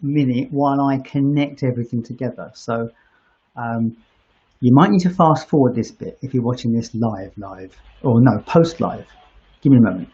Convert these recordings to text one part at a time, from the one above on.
minute while I connect everything together. So you might need to fast forward this bit if you're watching this live, or no, post live. Give me a moment.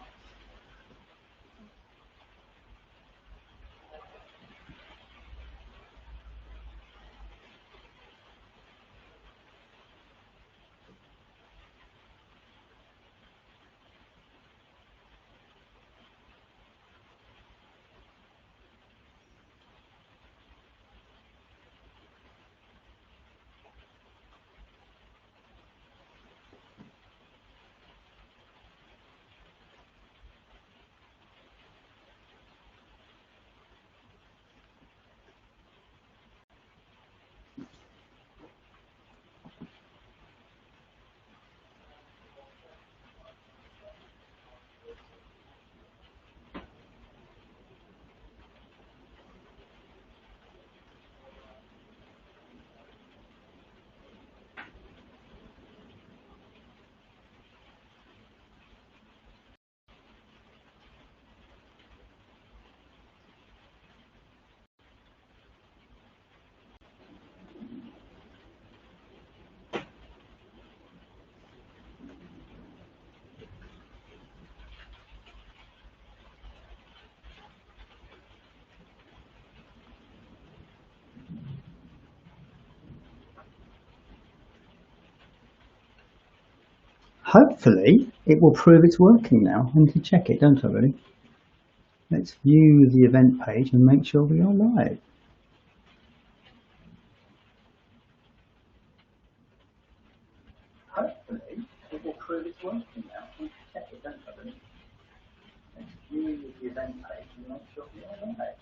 Hopefully, it will prove it's working now. I need to check it, don't I, really? Let's view the event page and make sure we are live. Hopefully, it will prove it's working now. I need to check it, don't I, really? Let's view the event page and make sure we are live.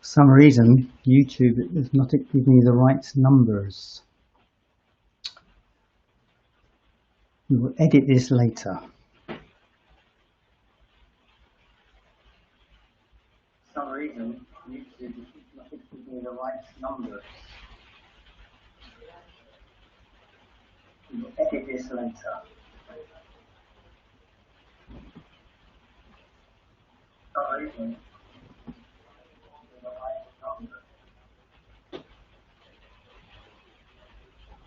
For some reason, YouTube is not giving me the right numbers. We will edit this later. For some reason, YouTube is not giving me the right numbers. We will edit this later. For some reason, the right numbers.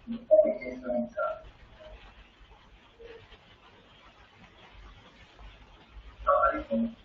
We will edit this later. For some reason,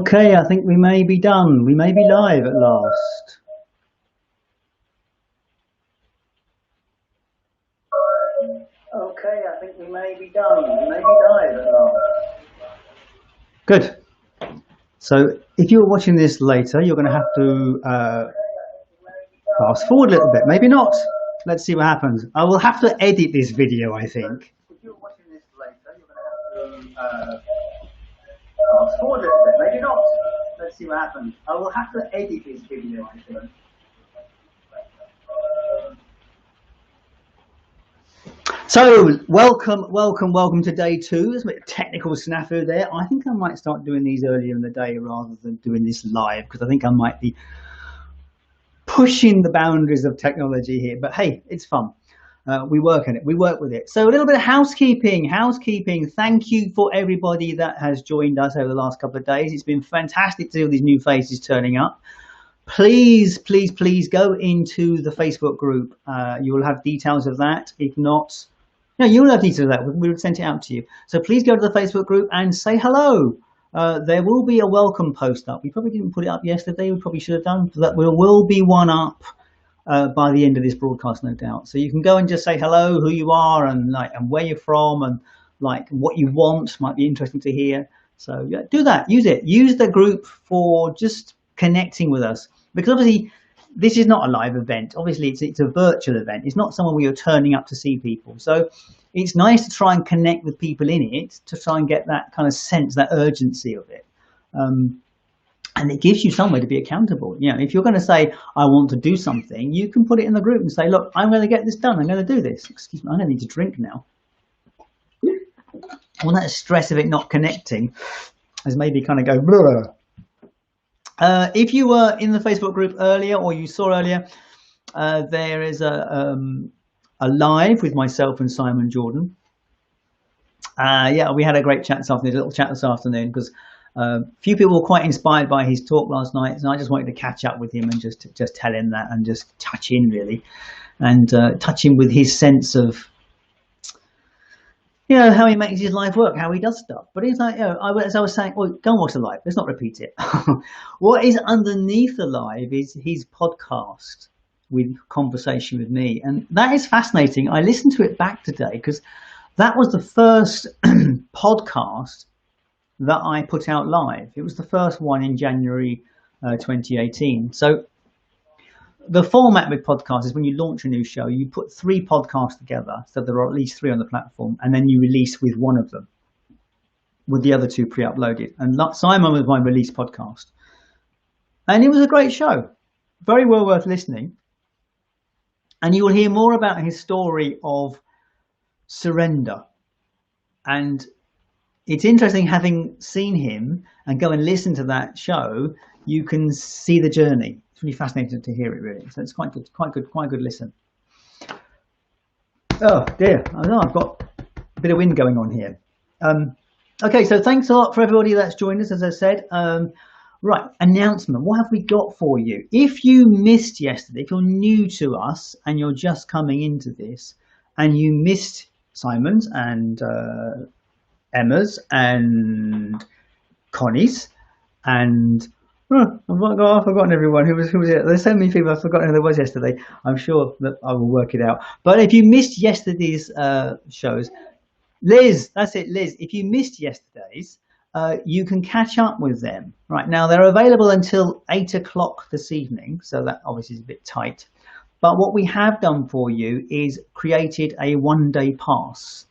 Okay, I think we may be done. We may be live at last. Okay, I think we may be done. We may be live at last. Good. So if you're watching this later, you're going to have to fast forward a little bit. Maybe not. Let's see what happens. I will have to edit this video, I think. If you're watching this later, you're going to have to fast forward a little bit. Maybe not. Let's see what happens. I will have to edit this video, I think. So, welcome to day 2. There's a bit of technical snafu there. I think I might start doing these earlier in the day rather than doing this live, because I think I might be pushing the boundaries of technology here. But hey, it's fun. We work on it. We work with it. So a little bit of housekeeping. Thank you for everybody that has joined us over the last couple of days. It's been fantastic to see all these new faces turning up. Please go into the Facebook group. You will have details of that. If not, no, you'll have details of that. We would send it out to you. So please go to the Facebook group and say hello. There will be a welcome post up. We probably didn't put it up yesterday. We probably should have done. That will be one up by the end of this broadcast, no doubt. So you can go and just say hello, who you are, and where you're from, and like what you want. Might be interesting to hear. So yeah, do that. Use it. Use the group for just connecting with us, because obviously this is not a live event. Obviously it's a virtual event. It's not somewhere where you're turning up to see people. So it's nice to try and connect with people in it, to try and get that kind of sense, that urgency of it. And it gives you somewhere to be accountable. You know, if you're going to say, I want to do something, you can put it in the group and say, look, I'm going to get this done. I'm going to do this. Excuse me, I don't need to drink now. Well, that stress of it not connecting has made me kind of go, blah. If you were in the Facebook group earlier, or you saw earlier, there is a live with myself and Simon Jordan. Yeah, we had a great chat this afternoon, a little chat this afternoon, because a few people were quite inspired by his talk last night, and I just wanted to catch up with him and just tell him that, and just touch in really, and touch him with his sense of, you know, how he makes his life work, how he does stuff. But it's like, you know, as I was saying, well, go and watch the live. Let's not repeat it. What is underneath the live is his podcast with conversation with me, and that is fascinating. I listened to it back today because that was the first podcast that I put out live. It was the first one in January 2018. So the format with podcasts is when you launch a new show, you put 3 podcasts together, so there are at least 3 on the platform, and then you release with one of them, with the other 2 pre-uploaded. And Simon was my release podcast. And it was a great show, very well worth listening. And you will hear more about his story of surrender. And it's interesting, having seen him and go and listen to that show, you can see the journey. It's really fascinating to hear it, really. So it's quite good listen. Oh dear, I know I've got a bit of wind going on here. Okay, so thanks a lot for everybody that's joined us, as I said. Right, announcement. What have we got for you? If you missed yesterday, if you're new to us and you're just coming into this, and you missed Simon's and Emma's and Connie's and I've forgotten everyone who was it. There's so many people I've forgotten who there was yesterday. I'm sure that I will work it out. But if you missed yesterday's shows, Liz, that's it, Liz. If you missed yesterday's, you can catch up with them. Right now, they're available until 8 o'clock this evening, so that obviously is a bit tight. But what we have done for you is created a one-day pass.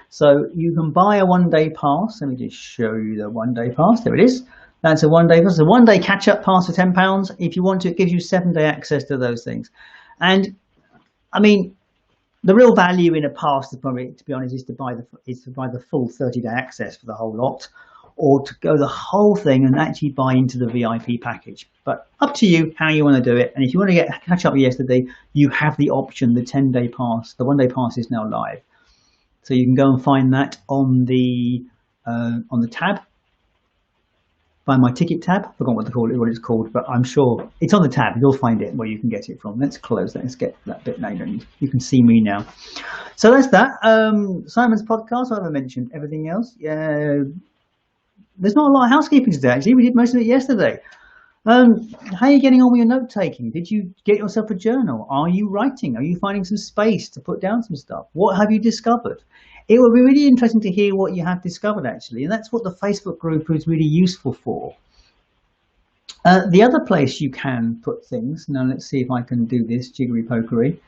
So you can buy a one-day pass. Let me just show you the one-day pass. There it is. That's a one-day pass. A one-day catch-up pass for £10. If you want to, it gives you 7-day access to those things. And I mean, the real value in a pass, probably, to be honest, is to buy the full 30-day access for the whole lot, or to go the whole thing and actually buy into the VIP package. But up to you how you want to do it. And if you want to catch up with yesterday, you have the option, the 10-day pass. The one-day pass is now live, so you can go and find that on the tab. Find my ticket tab. I forgot what it's called, but I'm sure it's on the tab. You'll find it where you can get it from. Let's close that. Let's get that bit named, and you can see me now. So that's that. Simon's podcast, I haven't mentioned everything else. There's not a lot of housekeeping today, actually. We did most of it yesterday. How are you getting on with your note taking? Did you get yourself a journal? Are you writing? Are you finding some space to put down some stuff? What have you discovered? It would be really interesting to hear what you have discovered, actually, and that's what the Facebook group is really useful for. The other place you can put things, now let's see if I can do this jiggery pokery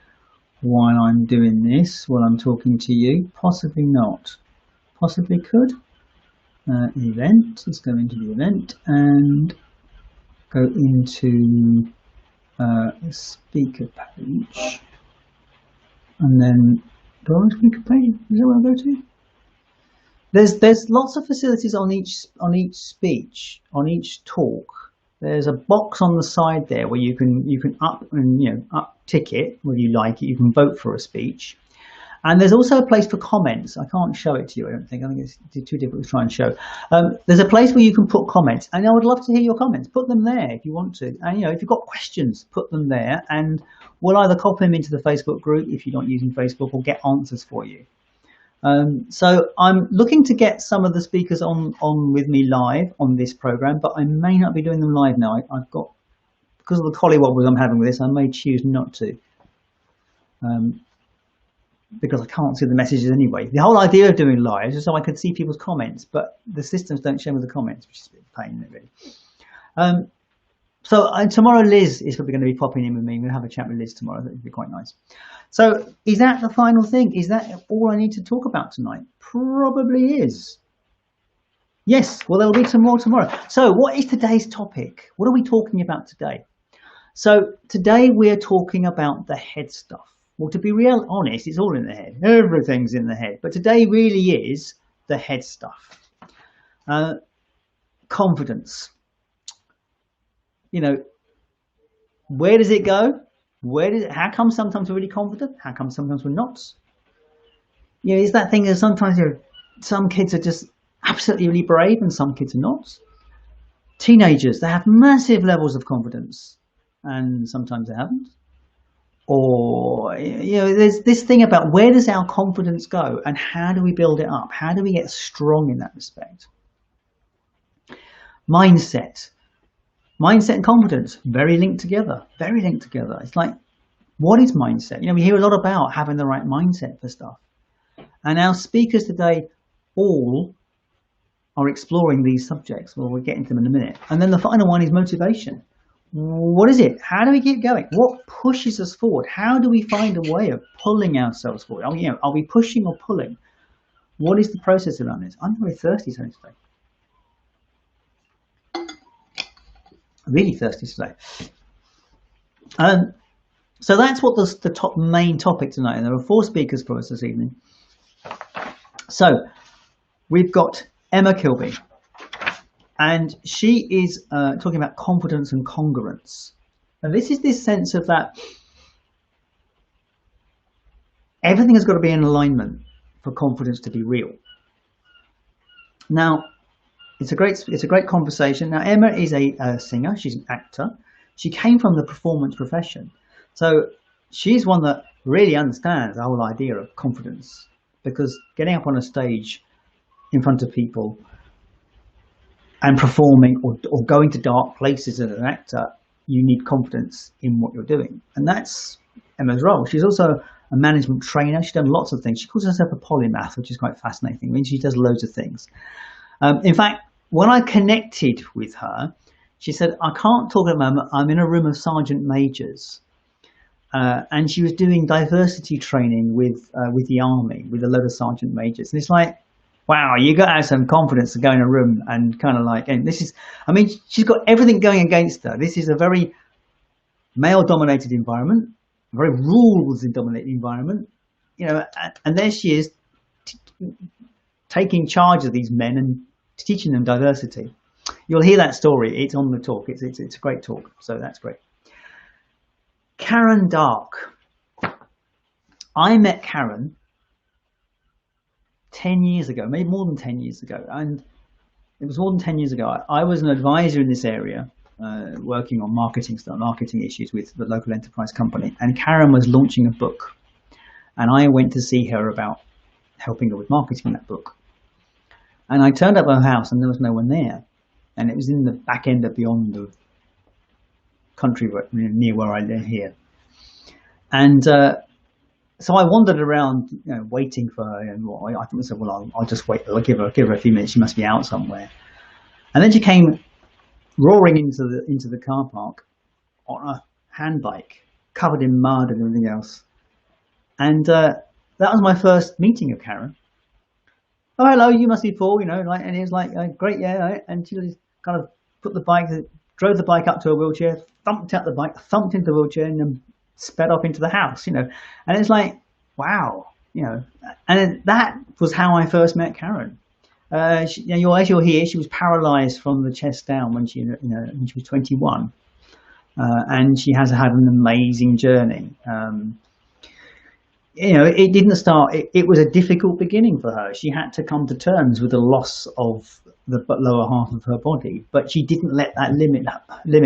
while I'm doing this, while I'm talking to you. Possibly not. Possibly could. Event, let's go into the event and go into speaker page. And then go on speaker page, is that where I go to? There's lots of facilities on each speech, on each talk. There's a box on the side there where you can up tick it whether you like it. You can vote for a speech, and there's also a place for comments. I can't show it to you. I don't think. I think it's too difficult to try and show. There's a place where you can put comments, and I would love to hear your comments. Put them there if you want to, and if you've got questions, put them there, and we'll either copy them into the Facebook group if you're not using Facebook, or get answers for you. So I'm looking to get some of the speakers on with me live on this program, but I may not be doing them live now. I've got, because of the collywobbles I'm having with this, I may choose not to, because I can't see the messages anyway. The whole idea of doing live is so I could see people's comments, but the systems don't show me the comments, which is a bit of a pain, really. So tomorrow Liz is probably going to be popping in with me. We're going to have a chat with Liz tomorrow. That would be quite nice. So is that the final thing? Is that all I need to talk about tonight? Probably is. Yes, well, there'll be some more tomorrow. So what is today's topic? What are we talking about today? So today we're talking about the head stuff. Well, to be real honest, it's all in the head. Everything's in the head. But today really is the head stuff. Confidence. Where does it go? How come sometimes we're really confident? How come sometimes we're not? It's that thing that sometimes some kids are just absolutely really brave and some kids are not. Teenagers, they have massive levels of confidence and sometimes they haven't. Or, there's this thing about where does our confidence go and how do we build it up? How do we get strong in that respect? Mindset and confidence, very linked together, very linked together. It's like, what is mindset? We hear a lot about having the right mindset for stuff. And our speakers today all are exploring these subjects. Well, we'll get into them in a minute. And then the final one is motivation. What is it? How do we keep going? What pushes us forward? How do we find a way of pulling ourselves forward? Are we pushing or pulling? What is the process around this? I'm very thirsty today. Really thirsty today. So that's what the main topic tonight, and there are 4 speakers for us this evening. So we've got Emma Kilby, and she is talking about confidence and congruence. And this is this sense of that everything has got to be in alignment for confidence to be real. Now, it's a great conversation. Now, Emma is a singer. She's an actor. She came from the performance profession. So she's one that really understands the whole idea of confidence, because getting up on a stage in front of people and performing or going to dark places as an actor, you need confidence in what you're doing. And that's Emma's role. She's also a management trainer. She's done lots of things. She calls herself a polymath, which is quite fascinating. I mean, she does loads of things. In fact, when I connected with her, she said, I can't talk at the moment. I'm in a room of sergeant majors. And she was doing diversity training with the army, with a load of sergeant majors. And it's like, wow, you got to have some confidence to go in a room and kind of like, and this is, I mean, she's got everything going against her. This is a very male-dominated environment, a very rules-dominated environment, and there she is taking charge of these men and teaching them diversity. You'll hear that story. It's on the talk. It's a great talk. So that's great. Karen Dark. I met Karen 10 years ago, maybe more than 10 years ago. And it was more than 10 years ago. I was an advisor in this area, working on marketing issues with the local enterprise company. And Karen was launching a book. And I went to see her about helping her with marketing that book. And I turned up at her house and there was no one there. And it was in the back end of beyond of country near where I live here. And so I wandered around, waiting for her. And I thought, well, I'll just wait. I'll give her a few minutes. She must be out somewhere. And then she came roaring into the car park on a hand bike, covered in mud and everything else. And that was my first meeting of Karen. Oh, hello, you must be Paul, and it was like, great, yeah. And she just kind of drove the bike up to a wheelchair, thumped out the bike, thumped into the wheelchair, and then sped off into the house, And it's like, wow, And that was how I first met Karen. As you'll hear, she was paralysed from the chest down when she was 21, and she has had an amazing journey. It didn't start. It was a difficult beginning for her. She had to come to terms with the loss of the lower half of her body, but she didn't let that limit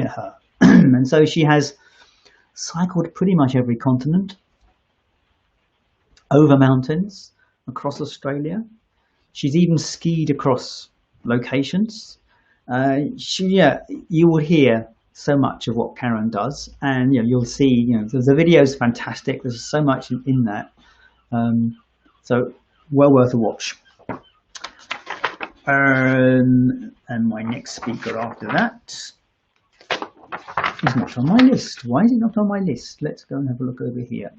her. And so she has cycled pretty much every continent, over mountains, across Australia. She's even skied across locations. You will hear so much of what Karen does, and you'll see. The video is fantastic. There's so much in that, so well worth a watch. And my next speaker after that is not on my list. Why is it not on my list? Let's go and have a look over here.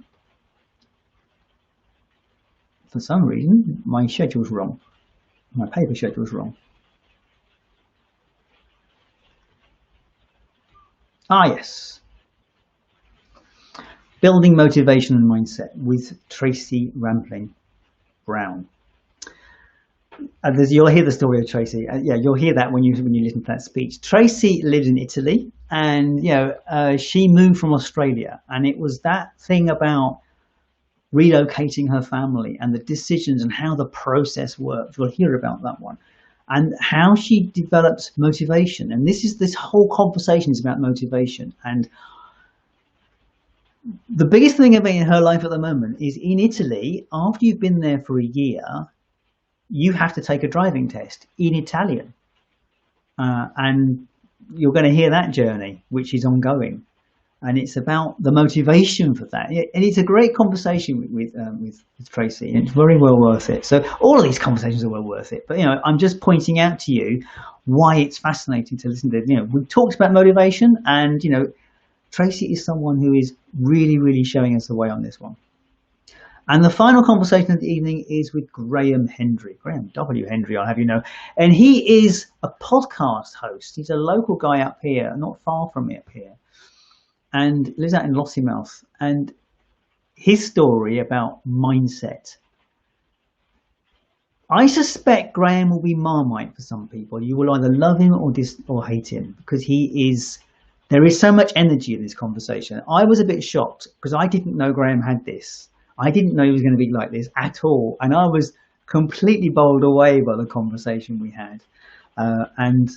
For some reason, my schedule's wrong. My paper schedule's wrong. Ah, yes. Building Motivation and Mindset with Tracy Rampling Brown. You'll hear the story of Tracy. You'll hear that when you listen to that speech. Tracy lives in Italy, and she moved from Australia, and it was that thing about relocating her family and the decisions and how the process worked. We'll hear about that one, and how she developed motivation. And this whole conversation is about motivation. And the biggest thing in her life at the moment is in Italy. After you've been there for a year, you have to take a driving test in Italian, and you're going to hear that journey, which is ongoing. And it's about the motivation for that. And it's a great conversation with Tracy. It's very well worth it. So all of these conversations are well worth it. But, I'm just pointing out to you why it's fascinating to listen to. We've talked about motivation, and, Tracy is someone who is really, really showing us the way on this one. And the final conversation of the evening is with Graham Hendry. Graham W. Hendry, I'll have you know. And he is a podcast host. He's a local guy up here, not far from me up here, and lives out in Lossiemouth. And his story about mindset, I suspect Graham will be Marmite for some people. You will either love him or hate him, because there is so much energy in this conversation. I was a bit shocked because I didn't know Graham had this. I didn't know he was going to be like this at all. And I was completely bowled away by the conversation we had. And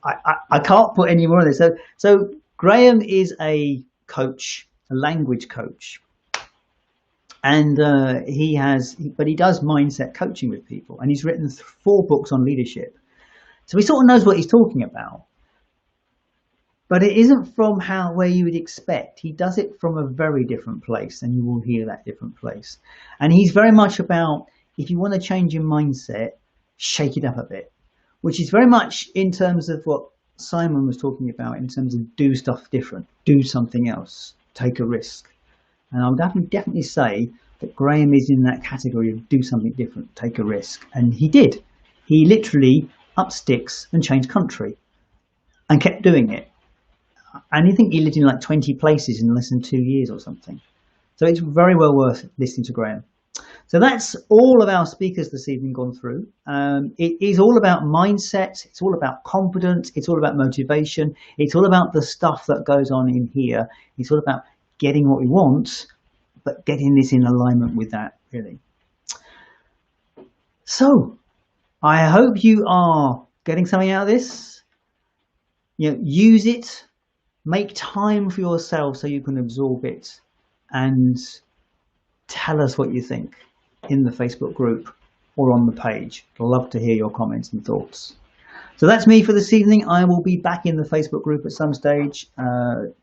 I can't put any more of this. So Graham is a coach, a language coach. And he does mindset coaching with people. And he's written 4 books on leadership. So he sort of knows what he's talking about. But it isn't from where you would expect. He does it from a very different place, and you will hear that different place. And he's very much about, if you want to change your mindset, shake it up a bit, which is very much in terms of what Simon was talking about, in terms of do stuff different, do something else, take a risk. And I'll definitely say that Graham is in that category of do something different, take a risk. And he did. He literally upped sticks and changed country and kept doing it. And I think he lived in like 20 places in less than 2 years or something. So it's very well worth listening to Graham. So that's all of our speakers this evening gone through. It is all about mindset. It's all about confidence. It's all about motivation. It's all about the stuff that goes on in here. It's all about getting what we want, but getting this in alignment with that, really. So I hope you are getting something out of this. Use it. Make time for yourself so you can absorb it, and tell us what you think in the Facebook group or on the page. I'd love to hear your comments and thoughts. So that's me for this evening. I will be back in the Facebook group at some stage,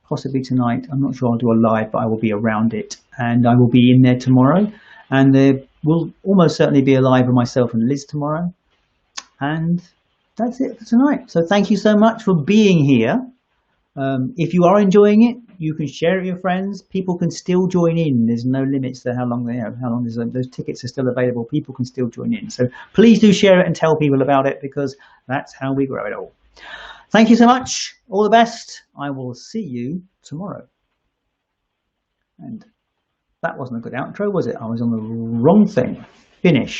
possibly tonight. I'm not sure I'll do a live, but I will be around it. And I will be in there tomorrow. And there will almost certainly be a live with myself and Liz tomorrow. And that's it for tonight. So thank you so much for being here. If you are enjoying it, you can share it with your friends. People can still join in. There's no limits to how long those tickets are still available. People can still join in. So please do share it and tell people about it, because that's how we grow it all. Thank you so much. All the best. I will see you tomorrow. And that wasn't a good outro, was it? I was on the wrong thing. Finish.